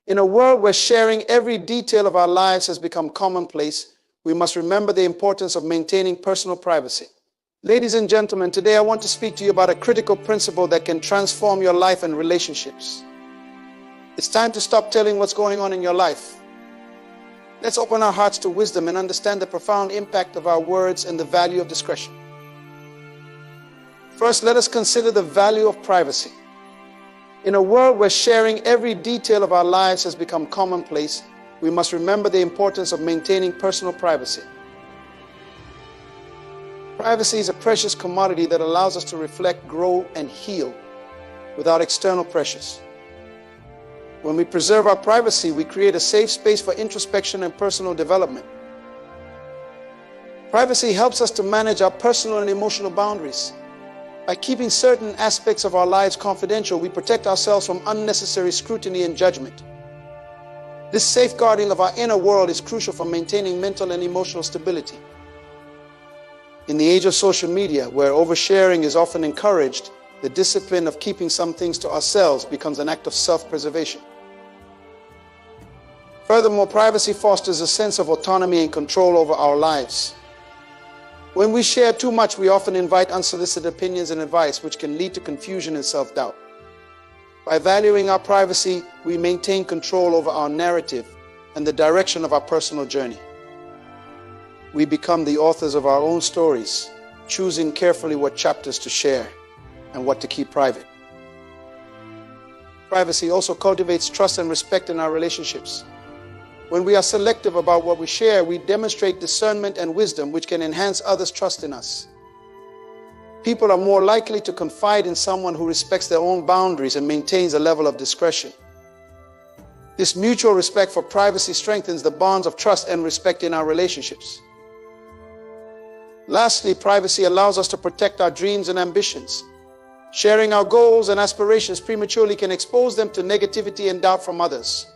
In a world where sharing every detail of our lives has become commonplace, we must remember the importance of maintaining personal privacy. Ladies and gentlemen, today I want to speak to you about a critical principle that can transform your life and relationships. It's time to stop telling what's going on in your life. Let's open our hearts to wisdom and understand the profound impact of our words and the value of discretion. First, let us consider the value of privacy. In a world where sharing every detail of our lives has become commonplace, we must remember the importance of maintaining personal privacy. Privacy is a precious commodity that allows us to reflect, grow, and heal without external pressures. When we preserve our privacy, we create a safe space for introspection and personal development. Privacy helps us to manage our personal and emotional boundaries. By keeping certain aspects of our lives confidential, we protect ourselves from unnecessary scrutiny and judgment. This safeguarding of our inner world is crucial for maintaining mental and emotional stability. In the age of social media, where oversharing is often encouraged, the discipline of keeping some things to ourselves becomes an act of self-preservation. Furthermore, privacy fosters a sense of autonomy and control over our lives. When we share too much, we often invite unsolicited opinions and advice, which can lead to confusion and self-doubt. By valuing our privacy, we maintain control over our narrative and the direction of our personal journey. We become the authors of our own stories, choosing carefully what chapters to share and what to keep private. Privacy also cultivates trust and respect in our relationships. When we are selective about what we share, we demonstrate discernment and wisdom, which can enhance others' trust in us. People are more likely to confide in someone who respects their own boundaries and maintains a level of discretion. This mutual respect for privacy strengthens the bonds of trust and respect in our relationships. Lastly, privacy allows us to protect our dreams and ambitions. Sharing our goals and aspirations prematurely can expose them to negativity and doubt from others.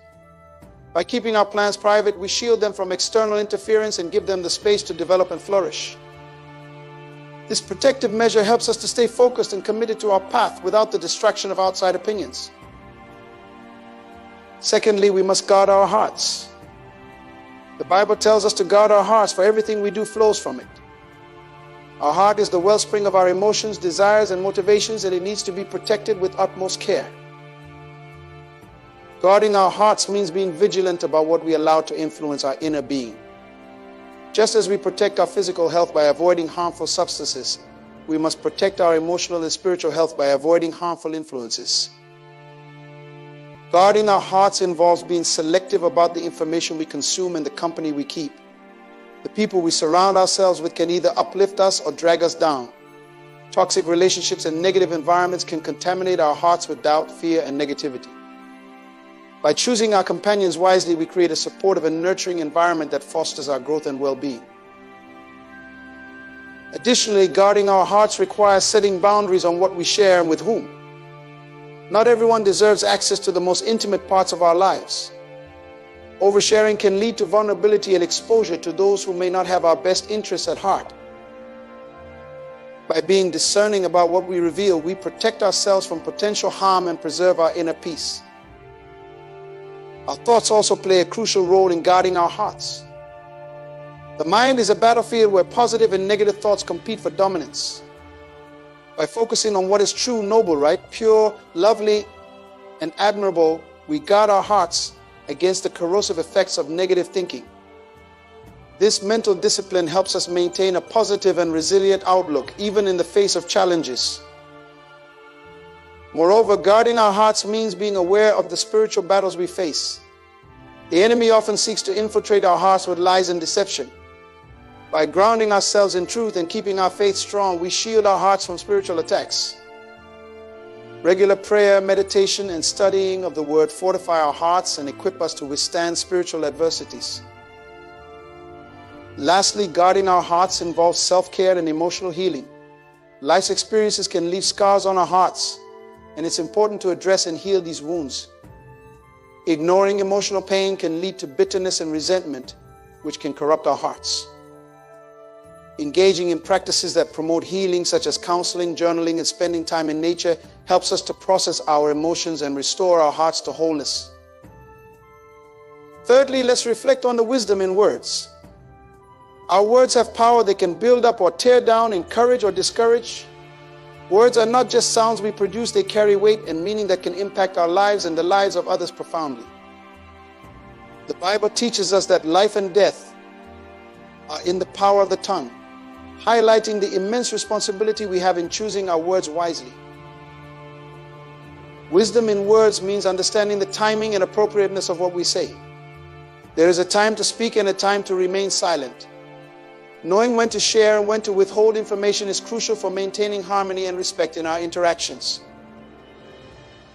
By keeping our plans private, we shield them from external interference and give them the space to develop and flourish. This protective measure helps us to stay focused and committed to our path without the distraction of outside opinions. Secondly, we must guard our hearts. The Bible tells us to guard our hearts, for everything we do flows from it. Our heart is the wellspring of our emotions, desires, and motivations, and it needs to be protected with utmost care. Guarding our hearts means being vigilant about what we allow to influence our inner being. Just as we protect our physical health by avoiding harmful substances, we must protect our emotional and spiritual health by avoiding harmful influences. Guarding our hearts involves being selective about the information we consume and the company we keep. The people we surround ourselves with can either uplift us or drag us down. Toxic relationships and negative environments can contaminate our hearts with doubt, fear, and negativity. By choosing our companions wisely, we create a supportive and nurturing environment that fosters our growth and well-being. Additionally, guarding our hearts requires setting boundaries on what we share and with whom. Not everyone deserves access to the most intimate parts of our lives. Oversharing can lead to vulnerability and exposure to those who may not have our best interests at heart. By being discerning about what we reveal, we protect ourselves from potential harm and preserve our inner peace. Our thoughts also play a crucial role in guarding our hearts. The mind is a battlefield where positive and negative thoughts compete for dominance. By focusing on what is true, noble, right, pure, lovely, and admirable, we guard our hearts against the corrosive effects of negative thinking. This mental discipline helps us maintain a positive and resilient outlook, even in the face of challenges. Moreover, guarding our hearts means being aware of the spiritual battles we face. The enemy often seeks to infiltrate our hearts with lies and deception. By grounding ourselves in truth and keeping our faith strong, we shield our hearts from spiritual attacks. Regular prayer, meditation, and studying of the Word fortify our hearts and equip us to withstand spiritual adversities. Lastly, guarding our hearts involves self-care and emotional healing. Life's experiences can leave scars on our hearts, and it's important to address and heal these wounds. Ignoring emotional pain can lead to bitterness and resentment, which can corrupt our hearts. Engaging in practices that promote healing, such as counseling, journaling, and spending time in nature, helps us to process our emotions and restore our hearts to wholeness. Thirdly, let's reflect on the wisdom in words. Our words have power. They can build up or tear down, encourage or discourage. Words are not just sounds we produce, they carry weight and meaning that can impact our lives and the lives of others profoundly. The Bible teaches us that life and death are in the power of the tongue, highlighting the immense responsibility we have in choosing our words wisely. Wisdom in words means understanding the timing and appropriateness of what we say. There is a time to speak and a time to remain silent. Knowing when to share and when to withhold information is crucial for maintaining harmony and respect in our interactions.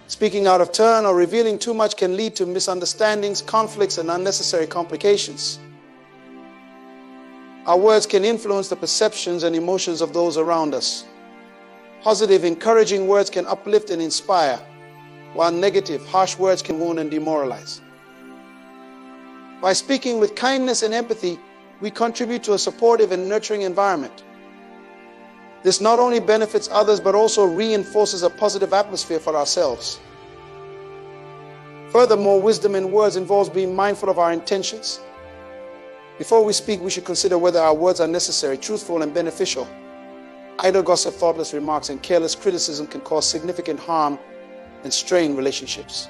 Speaking out of turn or revealing too much can lead to misunderstandings, conflicts, and unnecessary complications. Our words can influence the perceptions and emotions of those around us. Positive, encouraging words can uplift and inspire, while negative, harsh words can wound and demoralize. By speaking with kindness and empathy, we contribute to a supportive and nurturing environment. This not only benefits others, but also reinforces a positive atmosphere for ourselves. Furthermore, wisdom in words involves being mindful of our intentions. Before we speak, we should consider whether our words are necessary, truthful, and beneficial. Idle gossip, thoughtless remarks, and careless criticism can cause significant harm and strain relationships.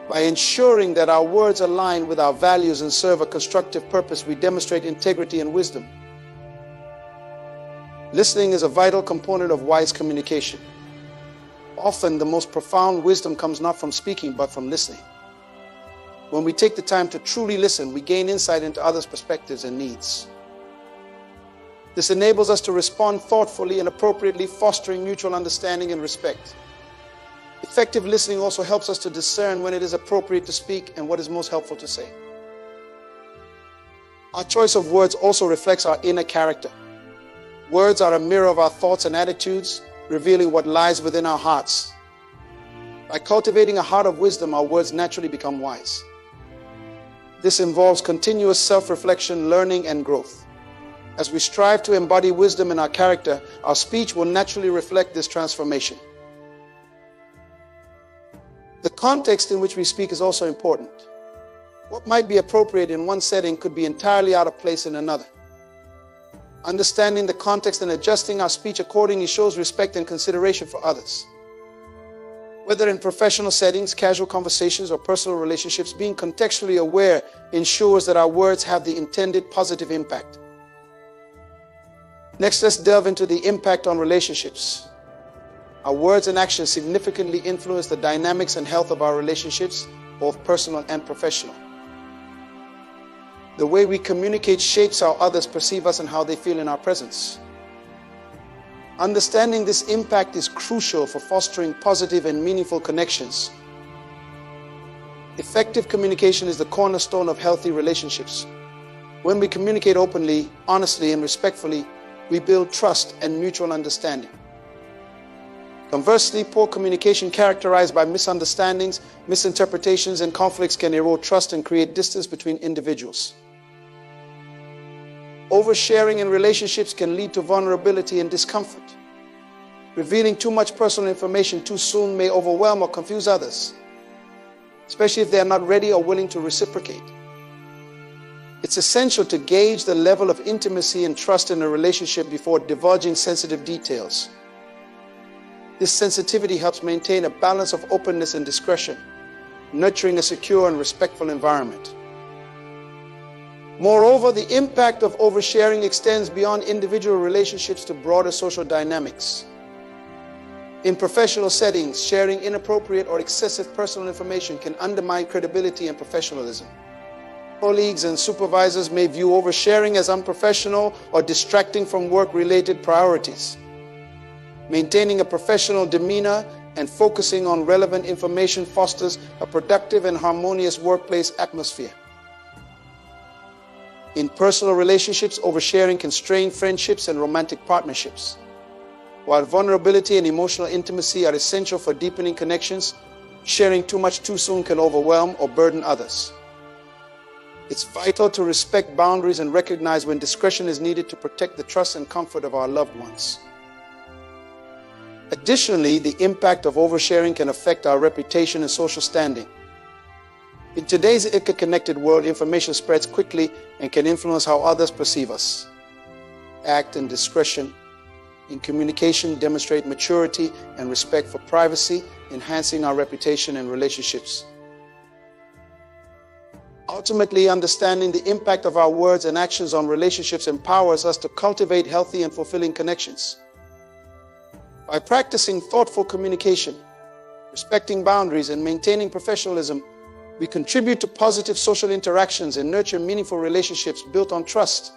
By ensuring that our words align with our values and serve a constructive purpose, we demonstrate integrity and wisdom. Listening is a vital component of wise communication. Often, the most profound wisdom comes not from speaking, but from listening. When we take the time to truly listen, we gain insight into others' perspectives and needs. This enables us to respond thoughtfully and appropriately, fostering mutual understanding and respect. Effective listening also helps us to discern when it is appropriate to speak and what is most helpful to say. Our choice of words also reflects our inner character. Words are a mirror of our thoughts and attitudes, revealing what lies within our hearts. By cultivating a heart of wisdom, our words naturally become wise. This involves continuous self-reflection, learning, and growth. As we strive to embody wisdom in our character, our speech will naturally reflect this transformation. The context in which we speak is also important. What might be appropriate in one setting could be entirely out of place in another. Understanding the context and adjusting our speech accordingly shows respect and consideration for others. Whether in professional settings, casual conversations, or personal relationships, being contextually aware ensures that our words have the intended positive impact. Next, let's delve into the impact on relationships. Our words and actions significantly influence the dynamics and health of our relationships, both personal and professional. The way we communicate shapes how others perceive us and how they feel in our presence. Understanding this impact is crucial for fostering positive and meaningful connections. Effective communication is the cornerstone of healthy relationships. When we communicate openly, honestly, and respectfully, we build trust and mutual understanding. Conversely, poor communication characterized by misunderstandings, misinterpretations, and conflicts can erode trust and create distance between individuals. Oversharing in relationships can lead to vulnerability and discomfort. Revealing too much personal information too soon may overwhelm or confuse others, especially if they are not ready or willing to reciprocate. It's essential to gauge the level of intimacy and trust in a relationship before divulging sensitive details. This sensitivity helps maintain a balance of openness and discretion, nurturing a secure and respectful environment. Moreover, the impact of oversharing extends beyond individual relationships to broader social dynamics. In professional settings, sharing inappropriate or excessive personal information can undermine credibility and professionalism. Colleagues and supervisors may view oversharing as unprofessional or distracting from work-related priorities. Maintaining a professional demeanor and focusing on relevant information fosters a productive and harmonious workplace atmosphere. In personal relationships, oversharing can strain friendships and romantic partnerships. While vulnerability and emotional intimacy are essential for deepening connections, sharing too much too soon can overwhelm or burden others. It's vital to respect boundaries and recognize when discretion is needed to protect the trust and comfort of our loved ones. Additionally, the impact of oversharing can affect our reputation and social standing. In today's interconnected world, information spreads quickly and can influence how others perceive us. Act and discretion in communication demonstrate maturity and respect for privacy, enhancing our reputation and relationships. Ultimately, understanding the impact of our words and actions on relationships empowers us to cultivate healthy and fulfilling connections. By practicing thoughtful communication, respecting boundaries, and maintaining professionalism, we contribute to positive social interactions and nurture meaningful relationships built on trust,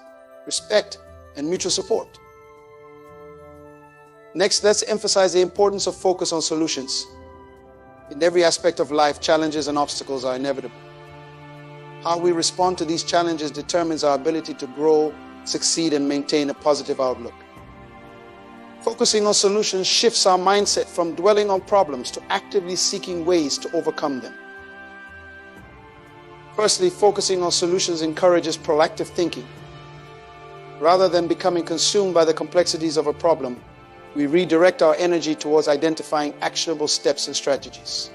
respect, and mutual support. Next, let's emphasize the importance of focus on solutions. In every aspect of life, challenges and obstacles are inevitable. How we respond to these challenges determines our ability to grow, succeed, and maintain a positive outlook. Focusing on solutions shifts our mindset from dwelling on problems to actively seeking ways to overcome them. Firstly, focusing on solutions encourages proactive thinking. Rather than becoming consumed by the complexities of a problem, we redirect our energy towards identifying actionable steps and strategies.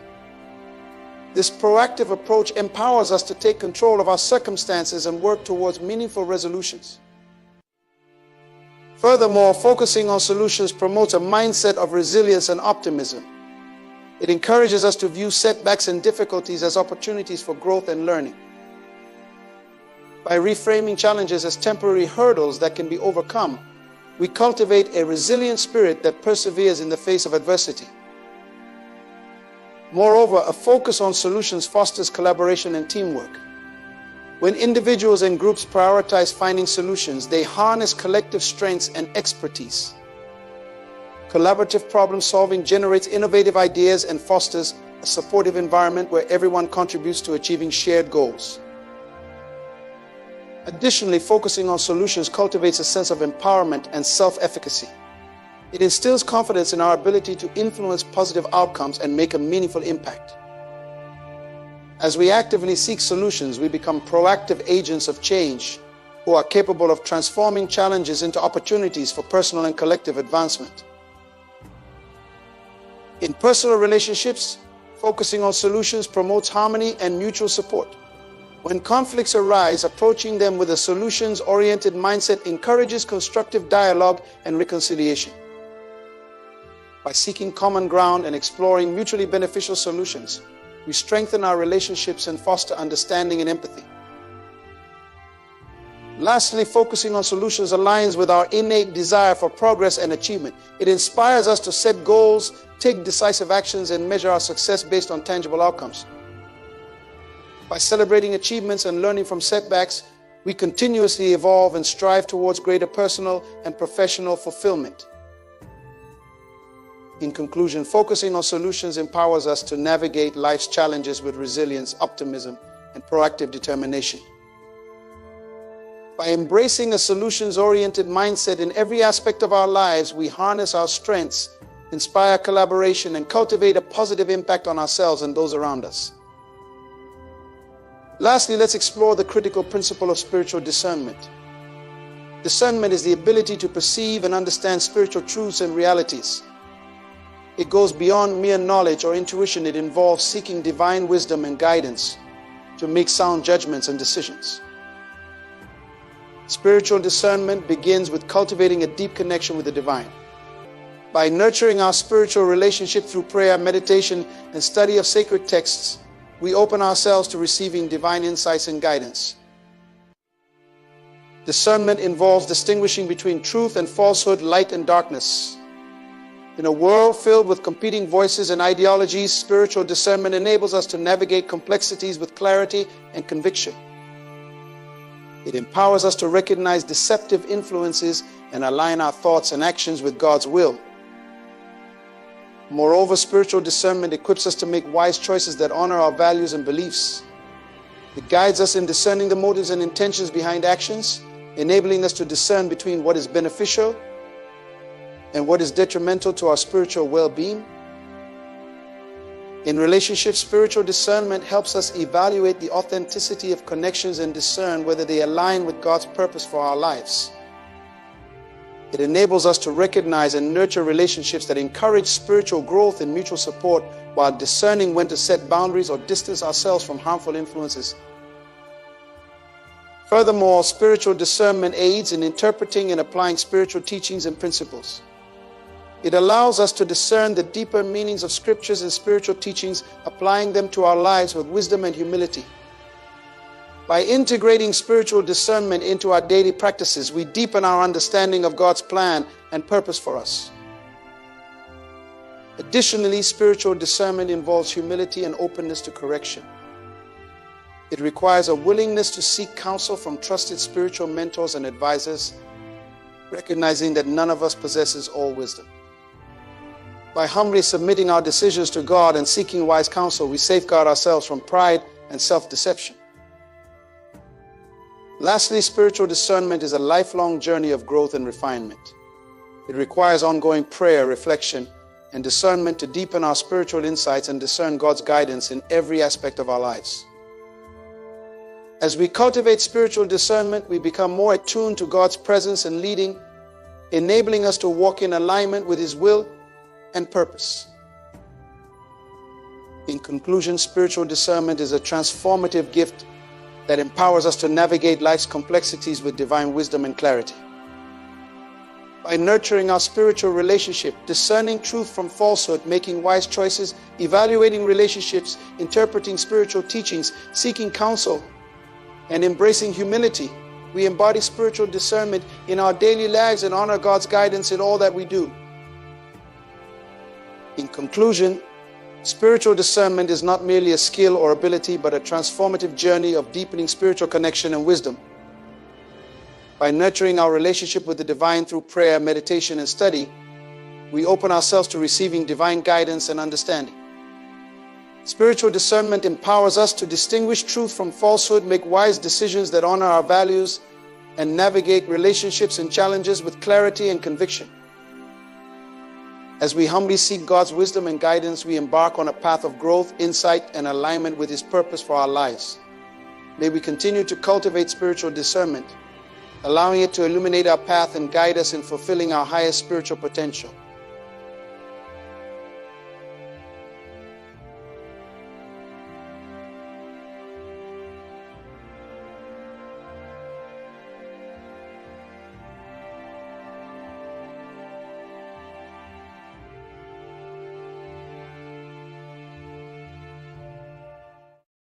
This proactive approach empowers us to take control of our circumstances and work towards meaningful resolutions. Furthermore, focusing on solutions promotes a mindset of resilience and optimism. It encourages us to view setbacks and difficulties as opportunities for growth and learning. By reframing challenges as temporary hurdles that can be overcome, we cultivate a resilient spirit that perseveres in the face of adversity. Moreover, a focus on solutions fosters collaboration and teamwork. When individuals and groups prioritize finding solutions, they harness collective strengths and expertise. Collaborative problem solving generates innovative ideas and fosters a supportive environment where everyone contributes to achieving shared goals. Additionally, focusing on solutions cultivates a sense of empowerment and self-efficacy. It instills confidence in our ability to influence positive outcomes and make a meaningful impact. As we actively seek solutions, we become proactive agents of change who are capable of transforming challenges into opportunities for personal and collective advancement. In personal relationships, focusing on solutions promotes harmony and mutual support. When conflicts arise, approaching them with a solutions-oriented mindset encourages constructive dialogue and reconciliation. By seeking common ground and exploring mutually beneficial solutions, we strengthen our relationships and foster understanding and empathy. Lastly, focusing on solutions aligns with our innate desire for progress and achievement. It inspires us to set goals, take decisive actions, and measure our success based on tangible outcomes. By celebrating achievements and learning from setbacks, we continuously evolve and strive towards greater personal and professional fulfillment. In conclusion, focusing on solutions empowers us to navigate life's challenges with resilience, optimism, and proactive determination. By embracing a solutions-oriented mindset in every aspect of our lives, we harness our strengths, inspire collaboration, and cultivate a positive impact on ourselves and those around us. Lastly, let's explore the critical principle of spiritual discernment. Discernment is the ability to perceive and understand spiritual truths and realities. It goes beyond mere knowledge or intuition. It involves seeking divine wisdom and guidance to make sound judgments and decisions. Spiritual discernment begins with cultivating a deep connection with the divine. By nurturing our spiritual relationship through prayer, meditation, and study of sacred texts, we open ourselves to receiving divine insights and guidance. Discernment involves distinguishing between truth and falsehood, light and darkness. In a world filled with competing voices and ideologies, spiritual discernment enables us to navigate complexities with clarity and conviction. It empowers us to recognize deceptive influences and align our thoughts and actions with God's will. Moreover, spiritual discernment equips us to make wise choices that honor our values and beliefs. It guides us in discerning the motives and intentions behind actions, enabling us to discern between what is beneficial and what is detrimental to our spiritual well-being. In relationships, spiritual discernment helps us evaluate the authenticity of connections and discern whether they align with God's purpose for our lives. It enables us to recognize and nurture relationships that encourage spiritual growth and mutual support while discerning when to set boundaries or distance ourselves from harmful influences. Furthermore, spiritual discernment aids in interpreting and applying spiritual teachings and principles. It allows us to discern the deeper meanings of scriptures and spiritual teachings, applying them to our lives with wisdom and humility. By integrating spiritual discernment into our daily practices, we deepen our understanding of God's plan and purpose for us. Additionally, spiritual discernment involves humility and openness to correction. It requires a willingness to seek counsel from trusted spiritual mentors and advisors, recognizing that none of us possesses all wisdom. By humbly submitting our decisions to God and seeking wise counsel, we safeguard ourselves from pride and self-deception. Lastly, spiritual discernment is a lifelong journey of growth and refinement. It requires ongoing prayer, reflection, and discernment to deepen our spiritual insights and discern God's guidance in every aspect of our lives. As we cultivate spiritual discernment, we become more attuned to God's presence and leading, enabling us to walk in alignment with His will and purpose. In conclusion, spiritual discernment is a transformative gift that empowers us to navigate life's complexities with divine wisdom and clarity. By nurturing our spiritual relationship, discerning truth from falsehood, making wise choices, evaluating relationships, interpreting spiritual teachings, seeking counsel, and embracing humility, we embody spiritual discernment in our daily lives and honor God's guidance in all that we do. In conclusion, spiritual discernment is not merely a skill or ability, but a transformative journey of deepening spiritual connection and wisdom. By nurturing our relationship with the divine through prayer, meditation, and study, we open ourselves to receiving divine guidance and understanding. Spiritual discernment empowers us to distinguish truth from falsehood, make wise decisions that honor our values, and navigate relationships and challenges with clarity and conviction. As we humbly seek God's wisdom and guidance, we embark on a path of growth, insight, and alignment with His purpose for our lives. May we continue to cultivate spiritual discernment, allowing it to illuminate our path and guide us in fulfilling our highest spiritual potential.